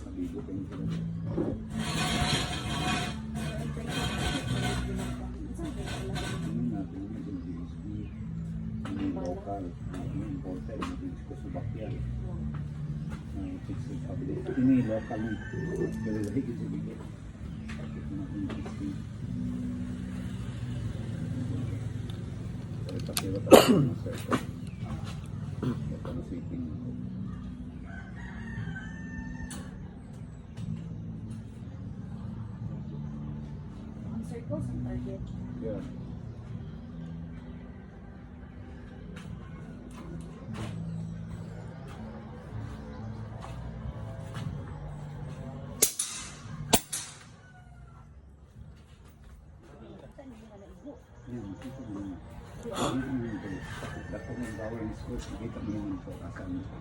Sabigo pa yung sila. Ano natin, medyo USB, yung local, yung importer, yung ko sa bakyan. Fixed cabinet. Ini local ni. Pero lagi kita bigay. Bakit natin fixing? Pero pakira tayo ng circle. Ito na sweeping. Ang circles ang target. Yeah. Yan, ito mo. Dapat ng bawal ng school, nakita mo naman ito.